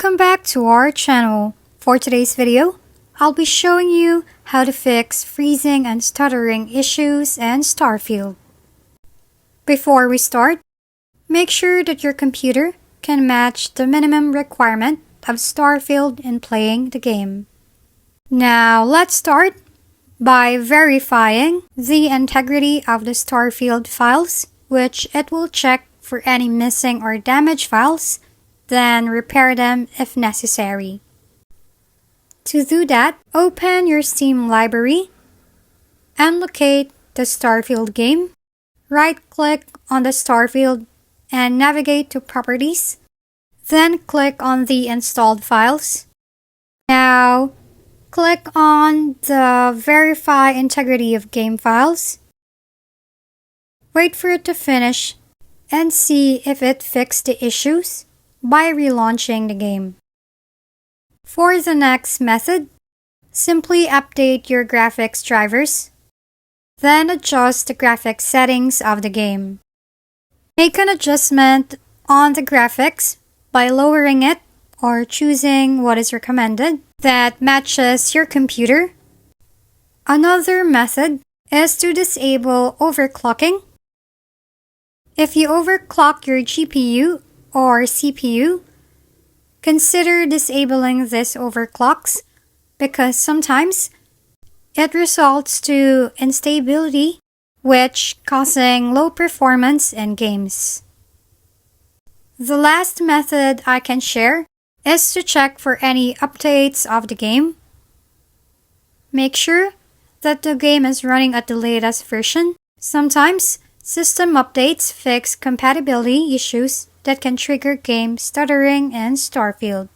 Welcome back to our channel. For today's video, I'll be showing you how to fix freezing and stuttering issues in Starfield. Before we start, make sure that your computer can match the minimum requirement of Starfield in playing the game. Now let's start by verifying the integrity of the Starfield files, which it will check for any missing or damaged files, then repair them if necessary. To do that, open your Steam library and locate the Starfield game. Right-click on the Starfield and navigate to Properties. Then click on the installed files. Now, click on the Verify Integrity of Game Files. Wait for it to finish and see if it fixed the issues by relaunching the game. For the next method, simply update your graphics drivers, then adjust the graphics settings of the game. Make an adjustment on the graphics by lowering it or choosing what is recommended that matches your computer. Another method is to disable overclocking. If you overclock your GPU or CPU, consider disabling these overclocks because sometimes it results to instability, which causing low performance in games. The last method I can share is to check for any updates of the game. Make sure that the game is running at the latest version. Sometimes system updates fix compatibility issues that can trigger game stuttering in Starfield.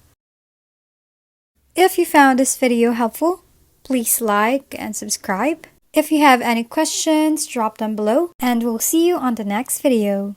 If you found this video helpful, please like and subscribe. If you have any questions, drop them below, and we'll see you on the next video.